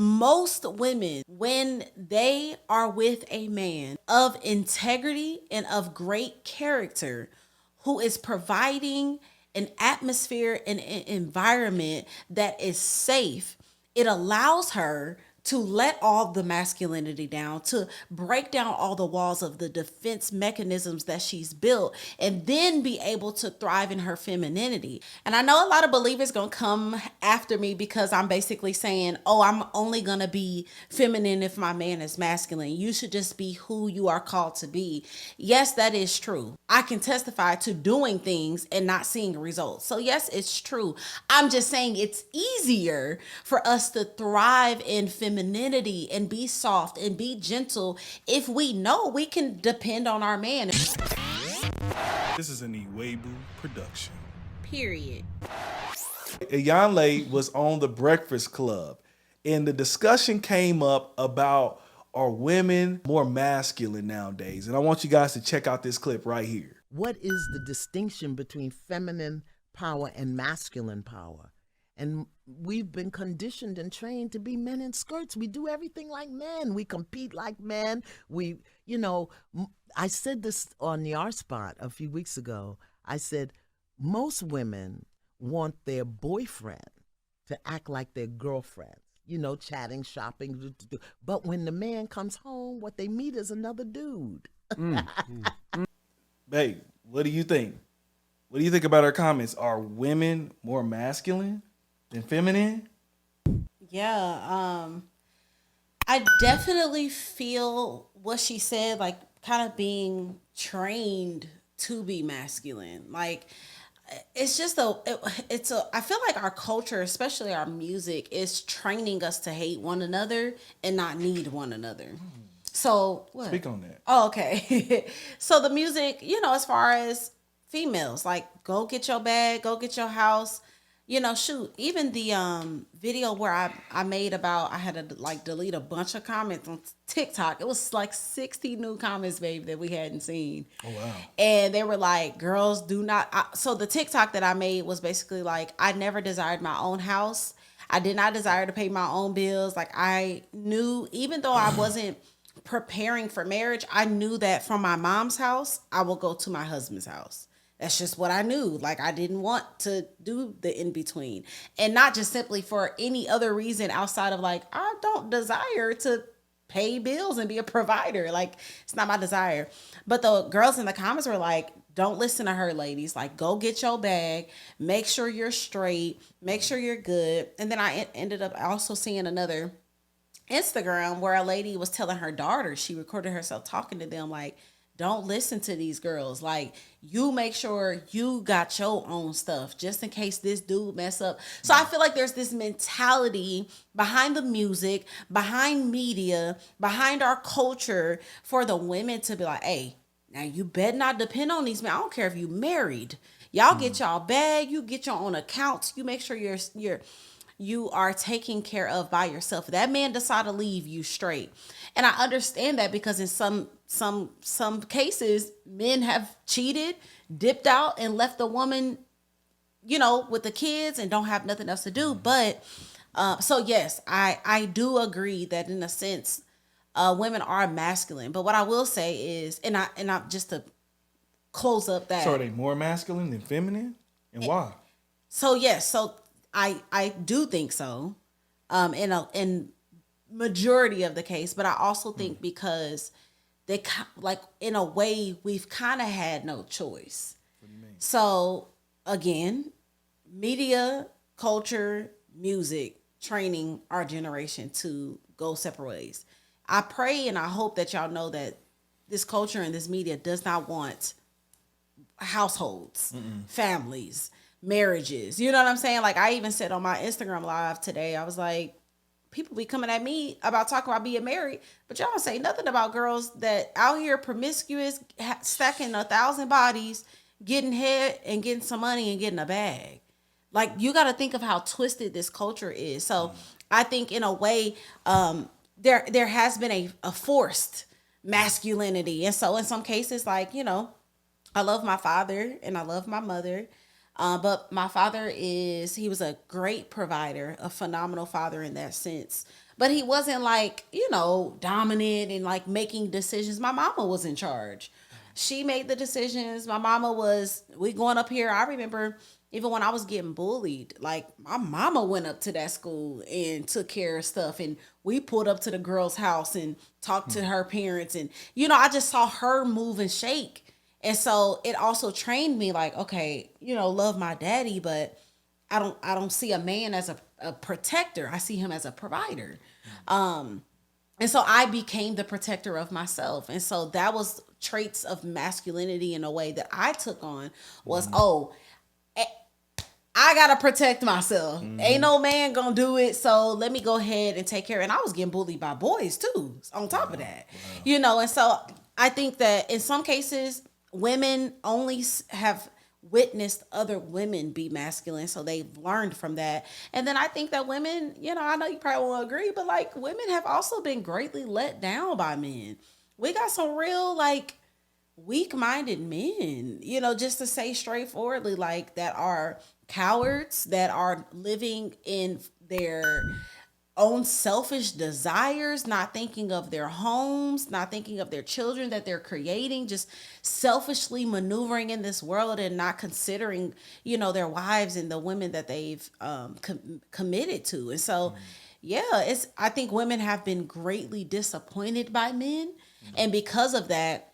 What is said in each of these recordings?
Most women, when they are with a man of integrity and of great character, who is providing an atmosphere and an environment that is safe, it allows her to let all the masculinity down, to break down all the walls of the defense mechanisms that she's built, and then be able to thrive in her femininity. And I know a lot of believers gonna come after me because I'm basically saying, oh, I'm only gonna be feminine if my man is masculine. You should just be who you are called to be. Yes, that is true. I can testify to doing things and not seeing results. So yes, it's true. I'm just saying it's easier for us to thrive in femininity and be soft and be gentle if we know we can depend on our man. This is an Iwebu production. Period. Iyanle was on the Breakfast Club, and the discussion came up about, are women more masculine nowadays? And I want you guys to check out this clip right here. What is the distinction between feminine power and masculine power? And we've been conditioned and trained to be men in skirts. We do everything like men. We compete like men. I said this on the R Spot a few weeks ago. I said, most women want their boyfriend to act like their girlfriend, chatting, shopping. But when the man comes home, what they meet is another dude. Babe, what do you think? What do you think about our comments? Are women more masculine than feminine? Yeah, I definitely feel what she said, like kind of being trained to be masculine. Like it's just I feel like our culture, especially our music, is training us to hate one another and not need one another. So what? Speak on that. Oh, okay. So the music, as far as females, like go get your bag, go get your house. Shoot, even the video where I made about, I had to like delete a bunch of comments on TikTok. It was like 60 new comments, babe, that we hadn't seen. Oh wow. And they were like, girls do not so the TikTok that I made was basically like, I never desired my own house. I did not desire to pay my own bills. Like I knew, even though I wasn't preparing for marriage, I knew that from my mom's house, I will go to my husband's house. That's just what I knew. Like I didn't want to do the in between, and not just simply for any other reason outside of like, I don't desire to pay bills and be a provider. Like it's not my desire. But the girls in the comments were like, don't listen to her, ladies. Like go get your bag, make sure you're straight, make sure you're good. And then I ended up also seeing another Instagram where a lady was telling her daughter, she recorded herself talking to them like, don't listen to these girls. Like you make sure you got your own stuff just in case this dude mess up. So I feel like there's this mentality behind the music, behind media, behind our culture for the women to be like, hey, now you better not depend on these men. I don't care if you married. Y'all get y'all bag, you get your own accounts, you make sure you are taken care of by yourself. If that man decide to leave you straight. And I understand that because in some cases, men have cheated, dipped out, and left the woman, with the kids and don't have nothing else to do. But so yes, I do agree that in a sense, women are masculine. But what I will say is, and I just to close up that. So are they more masculine than feminine? And why? So yes, so I do think so, in majority of the case, but I also think because they like in a way we've kind of had no choice. What do you mean? So again, media, culture, music, training our generation to go separate ways. I pray and I hope that y'all know that this culture and this media does not want households, families, marriages. You know what I'm saying? Like I even said on my Instagram live today, I was like, people be coming at me about talking about being married, but y'all don't say nothing about girls that out here promiscuous, stacking 1,000 bodies, getting head and getting some money and getting a bag. Like you got to think of how twisted this culture is. So I think in a way, there has been a forced masculinity. And so in some cases, like, I love my father and I love my mother. But my father he was a great provider, a phenomenal father in that sense. but he wasn't like, dominant and like making decisions. My mama was in charge. She made the decisions. My mama was, we going up here. I remember even when I was getting bullied, like my mama went up to that school and took care of stuff. And we pulled up to the girl's house and talked to her parents. And, I just saw her move and shake. And so it also trained me like, okay, love my daddy, but I don't see a man as a protector. I see him as a provider. And so I became the protector of myself. And so that was traits of masculinity in a way that I took on was, I gotta protect myself. Ain't no man gonna do it. So let me go ahead and take care. And I was getting bullied by boys too, on top of that. And so I think that in some cases, women only have witnessed other women be masculine, so they've learned from that. And then I think that women, I know you probably won't agree, but like women have also been greatly let down by men. We got some real like weak-minded men, just to say straightforwardly, like that are cowards, that are living in their own selfish desires, not thinking of their homes, not thinking of their children that they're creating, just selfishly maneuvering in this world and not considering, their wives and the women that they've committed to. And so, I think women have been greatly disappointed by men. And because of that,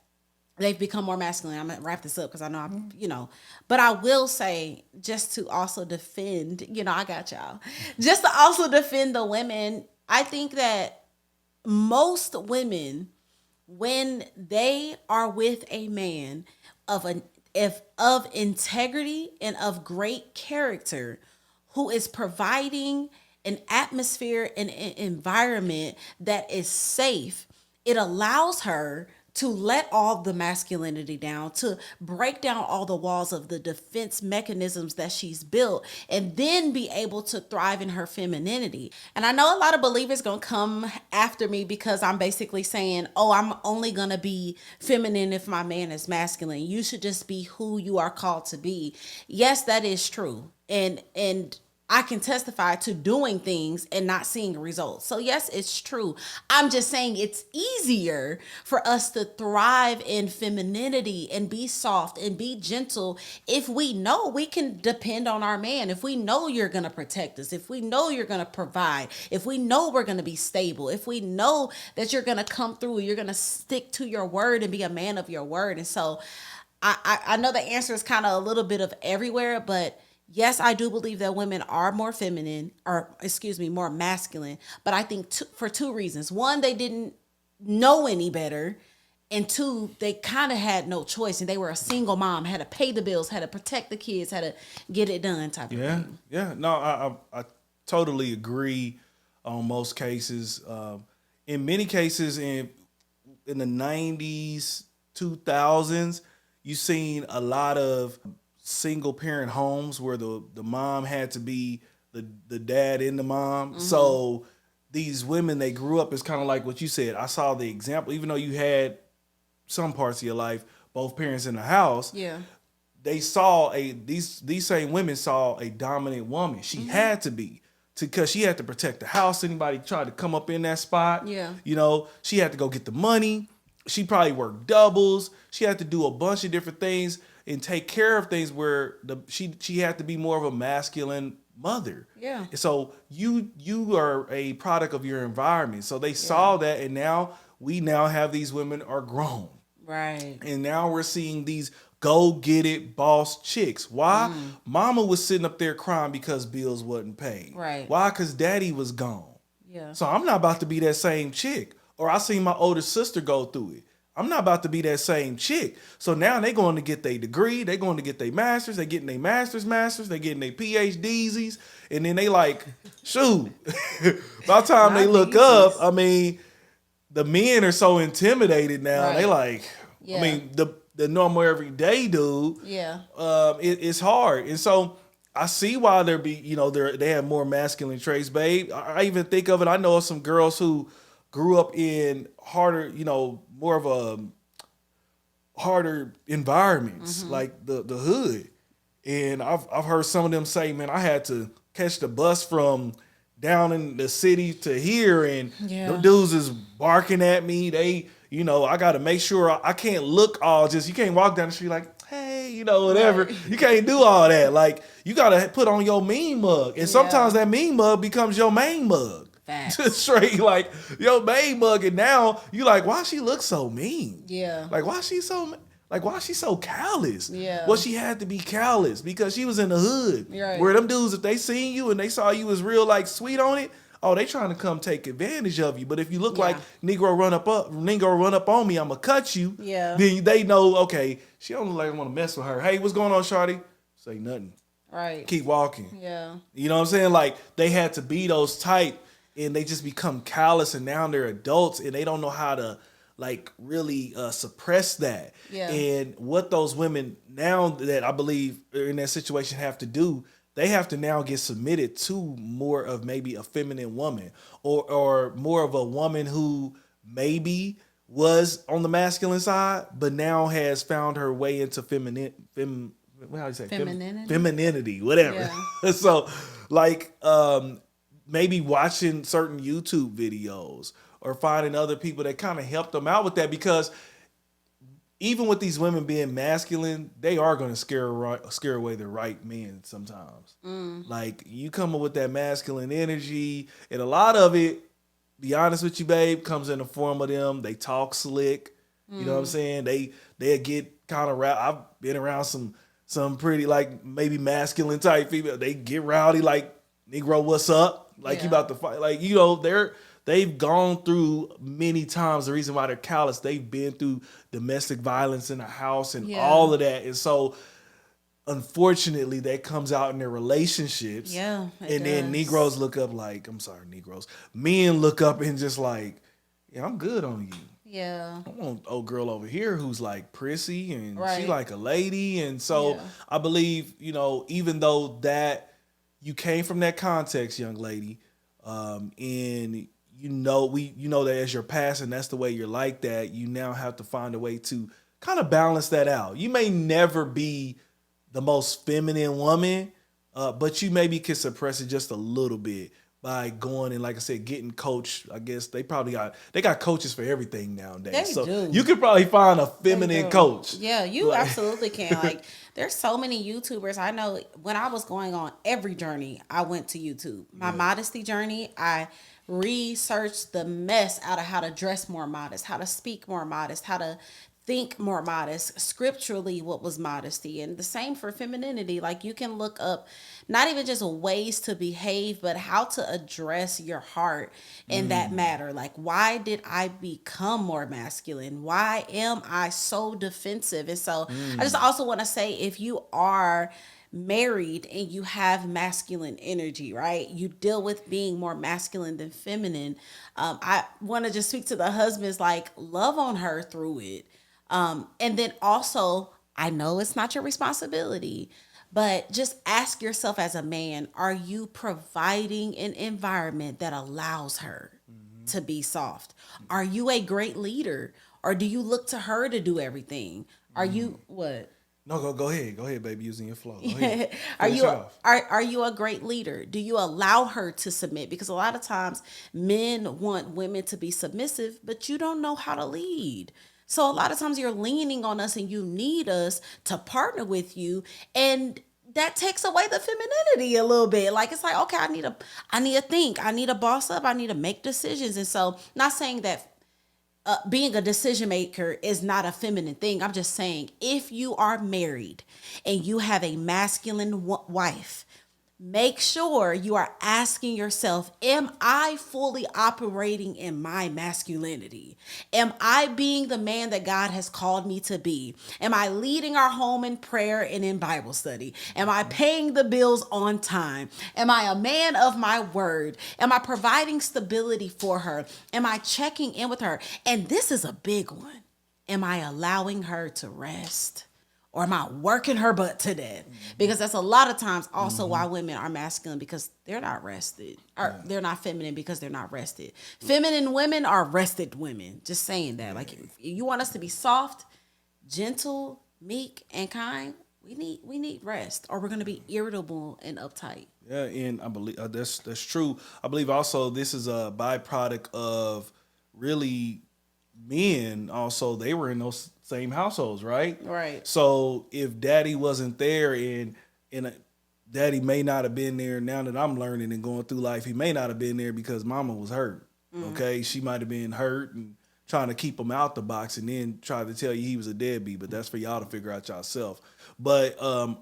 they've become more masculine. I'm gonna wrap this up because I know but I will say, just to also defend, I got y'all. Just to also defend the women, I think that most women, when they are with a man of integrity and of great character, who is providing an atmosphere and an environment that is safe, it allows her to let all the masculinity down, to break down all the walls of the defense mechanisms that she's built, and then be able to thrive in her femininity. And I know a lot of believers gonna come after me because I'm basically saying, I'm only gonna be feminine if my man is masculine. You should just be who you are called to be. Yes, that is true. And I can testify to doing things and not seeing results. So yes, it's true. I'm just saying it's easier for us to thrive in femininity and be soft and be gentle if we know we can depend on our man, if we know you're going to protect us, if we know you're going to provide, if we know we're going to be stable, if we know that you're going to come through, you're going to stick to your word and be a man of your word. And so I know the answer is kind of a little bit of everywhere, but yes, I do believe that women are more feminine, more masculine, but I think for two reasons. One, they didn't know any better. And two, they kind of had no choice, and they were a single mom, had to pay the bills, had to protect the kids, had to get it done type of thing. Yeah. No, I totally agree on most cases. In many cases, in the 90s, 2000s, you've seen a lot of single parent homes where the mom had to be the dad and the mom. Mm-hmm. So these women, they grew up as kind of like what you said. I saw the example, even though you had some parts of your life, both parents in the house. Yeah. They saw these same women saw a dominant woman. She had to be, because she had to protect the house. Anybody tried to come up in that spot. Yeah. She had to go get the money. She probably worked doubles. She had to do a bunch of different things and take care of things where she had to be more of a masculine mother. Yeah. So you are a product of your environment. So they saw that, and now we have these women are grown. Right. And now we're seeing these go get it boss chicks. Why? Mama was sitting up there crying because bills wasn't paid. Right. Why? Because daddy was gone. Yeah. So I'm not about to be that same chick. Or I seen my older sister go through it. I'm not about to be that same chick. So now they going to get their degree. They going to get their masters. They getting their masters. They getting their PhDs. And then they like, shoot. By the time they look up, I mean, the men are so intimidated now. Right. They like, I mean, the normal everyday dude. Yeah. It's hard. And so I see why they have more masculine traits, babe. I even think of it. I know of some girls who grew up in harder, more of a harder environments, like the hood. And I've heard some of them say, man, I had to catch the bus from down in the city to here, and Yeah. them dudes is barking at me. They, I got to make sure I can't look all just. You can't walk down the street like, hey, whatever. Right. You can't do all that. Like, you got to put on your mean mug, and sometimes that mean mug becomes your main mug. Facts. Just straight like your main mug, and now you like, why she look so mean? Yeah. Like, why she so callous? Yeah. Well, she had to be callous because she was in the hood. Right. Where them dudes, if they seen you and they saw you was real like sweet on it, oh, they trying to come take advantage of you. But if you look like Negro run up on me, I'ma cut you. Yeah. Then they know, okay, she don't look like I want to mess with her. Hey, what's going on, shawty? Say nothing. Right. Keep walking. Yeah. You know what I'm saying? Like, they had to be those type, and they just become callous, and now they're adults and they don't know how to like really suppress that. Yeah. And what those women now that I believe are in that situation have to do, they have to now get submitted to more of maybe a feminine woman, or more of a woman who maybe was on the masculine side, but now has found her way into femininity, whatever. Yeah. So like, maybe watching certain YouTube videos or finding other people that kind of help them out with that, because even with these women being masculine, they are going to scare away the right men sometimes. Like, you come up with that masculine energy, and a lot of it, be honest with you, babe, comes in the form of them. They talk slick. You know what I'm saying? They get kind of I've been around some pretty like maybe masculine type female. They get rowdy like, Negro, what's up? Like, you about to fight. Like, they've gone through many times. The reason why they're callous, they've been through domestic violence in the house and all of that. And so, unfortunately, that comes out in their relationships. Yeah. And then Negroes look up like, I'm sorry, Negroes. Men look up and just like, yeah, I'm good on you. Yeah. I want an old girl over here who's like prissy and she Right. like a lady. And so I believe, even though that you came from that context, young lady, and we know that as you're passing, that's the way you're like that. You now have to find a way to kind of balance that out. You may never be the most feminine woman, but you maybe can suppress it just a little bit by going and, like I said, getting coached. I guess they got coaches for everything nowadays. They so do. you could probably find a feminine coach. Yeah, you absolutely can. Like, there's so many YouTubers. I know when I was going on every journey, I went to YouTube. My modesty journey, I researched the mess out of how to dress more modest, how to speak more modest, how to think more modest, scripturally what was modesty. And the same for femininity. Like, you can look up not even just ways to behave, but how to address your heart in that matter. Like, why did I become more masculine? Why am I so defensive? And so I just also want to say, if you are married and you have masculine energy, right? You deal with being more masculine than feminine. I want to just speak to the husbands, like, love on her through it. And then also, I know it's not your responsibility, but just ask yourself as a man, are you providing an environment that allows her to be soft? Are you a great leader, or do you look to her to do everything? Are you what? No, go ahead. Go ahead, baby, using your flow. Go ahead. Are Finish you it off. are you a great leader? Do you allow her to submit? Because a lot of times men want women to be submissive, but you don't know how to lead. So a lot of times you're leaning on us and you need us to partner with you, and that takes away the femininity a little bit. Like, it's like, okay, I need to think, I need to boss up, I need to make decisions. And so, not saying that being a decision maker is not a feminine thing. I'm just saying, if you are married and you have a masculine wife, make sure you are asking yourself, am I fully operating in my masculinity? Am I being the man that God has called me to be? Am I leading our home in prayer and in Bible study? Am I paying the bills on time? Am I a man of my word? Am I providing stability for her? Am I checking in with her? And this is a big one. Am I allowing her to rest? Or am I working her butt to death? Because that's a lot of times also why women are masculine, because they're not rested. Or they're not feminine because they're not rested. Feminine women are rested women. Just saying that. Like, if you want us to be soft, gentle, meek, and kind, we need rest, or we're gonna be irritable and uptight. Yeah, and I believe that's true. I believe also this is a byproduct of really men. Also, they were in those same households, right? Right. So if daddy wasn't there, and daddy may not have been there. Now that I'm learning and going through life, he may not have been there because mama was hurt. Okay, she might have been hurt and trying to keep him out the box, and then tried to tell you he was a deadbeat. But that's for y'all to figure out yourself. But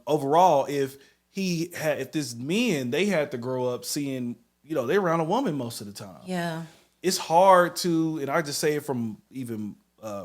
overall, if this men, they had to grow up seeing, they around a woman most of the time. Yeah. It's hard to, and I just say it from even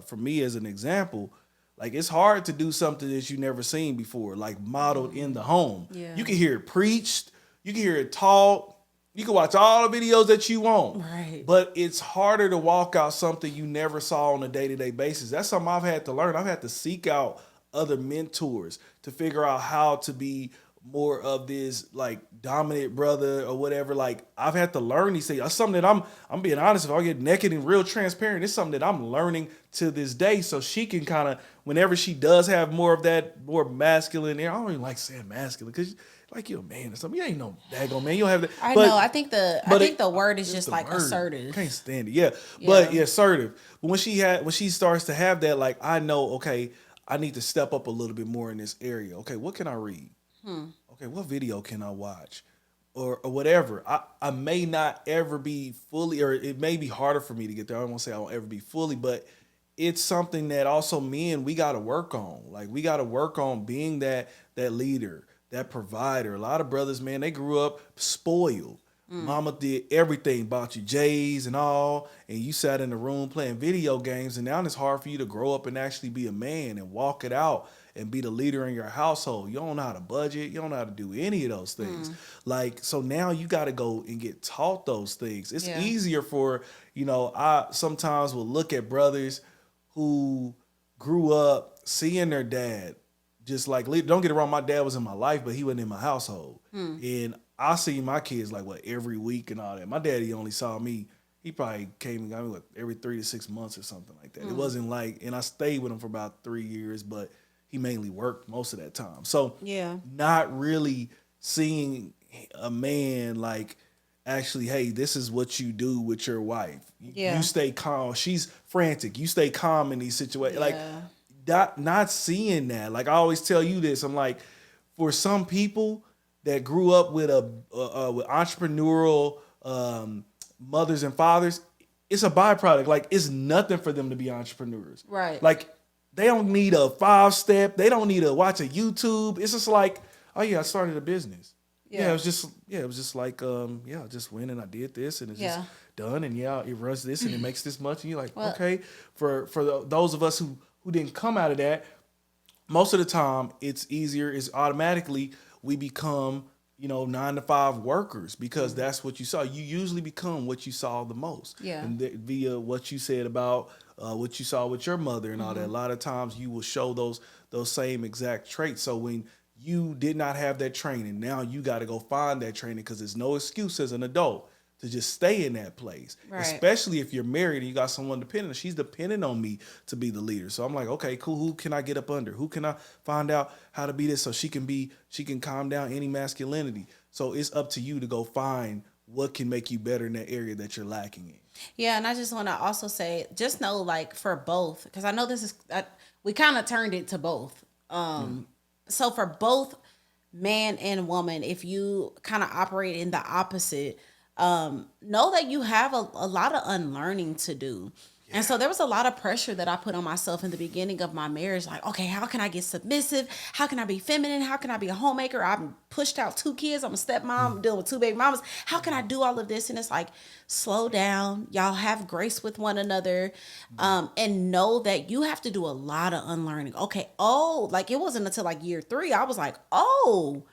from me as an example, like it's hard to do something that you never seen before, like modeled in the home. Yeah. You can hear it preached, you can hear it taught, you can watch all the videos that you want. Right. But it's harder to walk out something you never saw on a day-to-day basis. That's something I've had to learn. I've had to seek out other mentors to figure out how to be more of this like dominant brother or whatever. Like I've had to learn these things. That's something that I'm being honest, if I get naked and real transparent, it's something that I'm learning to this day. So she can kind of, whenever she does have more of that more masculine air, I don't even like saying masculine because like you're a man or something. You ain't no daggone man. You don't have that. I know. I think the word is just the like word. assertive. Can't stand it. Yeah. But yeah, assertive. But when she starts to have that, like I know, okay, I need to step up a little bit more in this area. Okay, what can I read? Okay, what video can I watch? Or whatever. I may not ever be fully, or it may be harder for me to get there. I don't want to say I won't ever be fully, but it's something that also men, we got to work on. Like we got to work on being that leader, that provider. A lot of brothers, man, they grew up spoiled. Mama did everything, bought you J's and all, and you sat in the room playing video games, and now it's hard for you to grow up and actually be a man and walk it out and be the leader in your household. You don't know how to budget. You don't know how to do any of those things. Like, so now you got to go and get taught those things. It's easier for, I sometimes will look at brothers who grew up seeing their dad just like, don't get it wrong, my dad was in my life, but he wasn't in my household. And I see my kids like every week and all that. My daddy only saw me. He probably came and got me every 3 to 6 months or something like that. It wasn't like, and I stayed with him for about 3 years, but he mainly worked most of that time. So not really seeing a man like actually, hey, this is what you do with your wife. You stay calm. She's frantic. You stay calm in these situations. Like not seeing that. Like I always tell you this. I'm like, for some people that grew up with with entrepreneurial mothers and fathers, it's a byproduct. Like it's nothing for them to be entrepreneurs. Right. Like they don't need a 5-step. They don't need to watch a YouTube. It's just like, oh yeah, I started a business. Yeah, it was just like, I just went and I did this and it's just done. And it runs this and it makes this much. And you're like, okay, for those of us who didn't come out of that, most of the time it's easier. It's automatically we become, 9 to 5 workers because that's what you saw. You usually become what you saw the most. Yeah. And via what you said about what you saw with your mother and all that. A lot of times you will show those same exact traits. So when you did not have that training, now you got to go find that training because there's no excuse as an adult to just stay in that place. Right. Especially if you're married and you got someone dependent. She's dependent on me to be the leader. So I'm like, okay, cool. Who can I get up under? Who can I find out how to be this so she can calm down any masculinity. So it's up to you to go find what can make you better in that area that you're lacking in. Yeah, and I just want to also say, just know, like, for both, because I know this is, we kind of turned it to both. So for both man and woman, if you kind of operate in the opposite, know that you have a lot of unlearning to do. Yeah. And so there was a lot of pressure that I put on myself in the beginning of my marriage. Like, okay, how can I get submissive? How can I be feminine? How can I be a homemaker? I've pushed out 2 kids. I'm a stepmom. I'm dealing with 2 baby mamas. How can I do all of this? And it's like, slow down. Y'all have grace with one another. And know that you have to do a lot of unlearning. Okay. Oh, like it wasn't until like year 3, I was like, oh,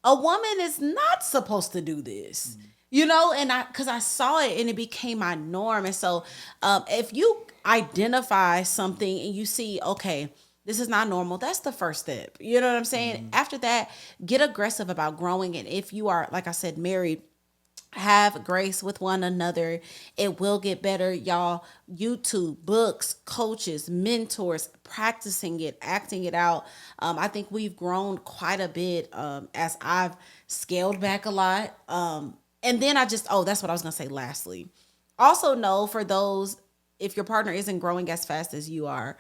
a woman is not supposed to do this. And because I saw it and it became my norm. And so if you identify something and you see, okay, this is not normal, that's the first step. You know what I'm saying? After that, get aggressive about growing. And if you are, like I said, married, Have grace with one another. It will get better, y'all. YouTube, books, coaches, mentors, practicing it, acting it out. I think we've grown quite a bit as I've scaled back a lot. And then that's what I was going to say lastly. Also, know for those, if your partner isn't growing as fast as you are,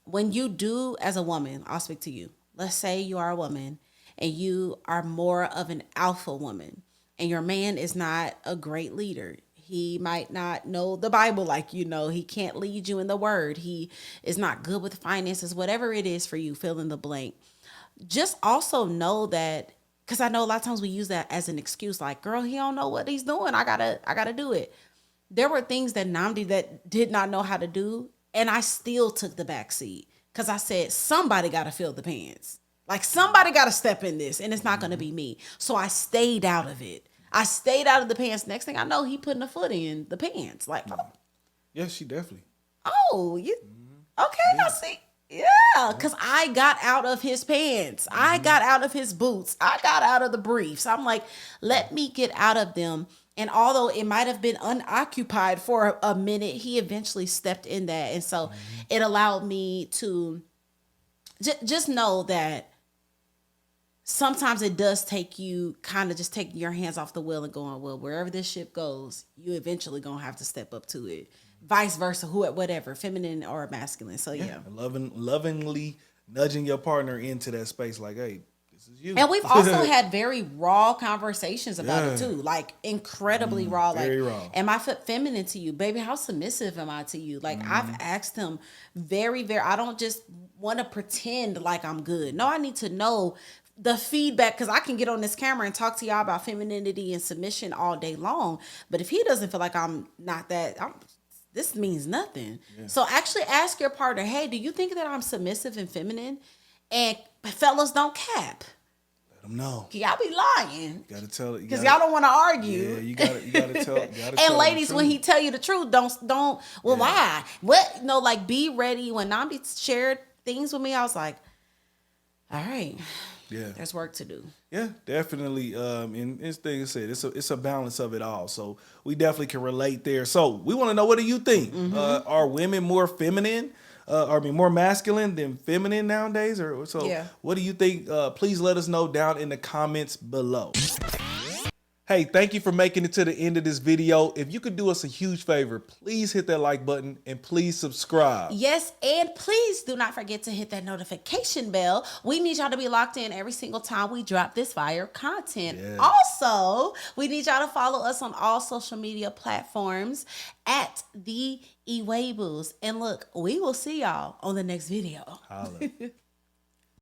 when you do as a woman, I'll speak to you. Let's say you are a woman and you are more of an alpha woman and your man is not a great leader. He might not know the Bible like you know. He can't lead you in the word. He is not good with finances, whatever it is for you, fill in the blank. Just also know that, because I know a lot of times we use that as an excuse, like, girl, he don't know what he's doing. I gotta do it. There were things that Namdi that did not know how to do, and I still took the back seat because I said, somebody got to fill the pants. Like, somebody got to step in this, and it's not going to be me. So I stayed out of it. I stayed out of the pants. Next thing I know, he putting a foot in the pants. Like, Yeah, she definitely. you okay? I see. Yeah, because I got out of his pants. I got out of his boots. I got out of the briefs. I'm like, let me get out of them. And although it might have been unoccupied for a minute, he eventually stepped in that. And so it allowed me to just know that sometimes it does take you kind of just taking your hands off the wheel and going, well, wherever this ship goes, you eventually going to have to step up to it. Vice versa, whatever, feminine or masculine. So yeah. Lovingly nudging your partner into that space, like, hey, this is you. And we've also had very raw conversations about it too, like incredibly raw. Like, very raw. am I feminine to you, baby? How submissive am I to you? Like, I've asked him very, very. I don't just want to pretend like I'm good. No, I need to know the feedback, because I can get on this camera and talk to y'all about femininity and submission all day long. But if he doesn't feel like I'm not that, this means nothing. Yeah. So actually ask your partner, hey, do you think that I'm submissive and feminine? And fellas, don't cap. Let them know. Y'all be lying. You gotta tell it. Because y'all don't want to argue. Yeah, you gotta tell. And ladies, when he tell you the truth, don't. Well, why? What? No, like, be ready. When Namdi shared things with me, I was like, all right. Yeah, there's work to do. Yeah, definitely. And it's thing I said, it's a balance of it all. So we definitely can relate there. So we want to know, what do you think? Are women more feminine? More masculine than feminine nowadays? Or so? Yeah. What do you think? Please let us know down in the comments below. Hey, thank you for making it to the end of this video. If you could do us a huge favor, please hit that like button and please subscribe. Yes, and please do not forget to hit that notification bell. We need y'all to be locked in every single time we drop this fire content. Yes. Also, we need y'all to follow us on all social media platforms at The Ewaybooz. And look, we will see y'all on the next video. Holla.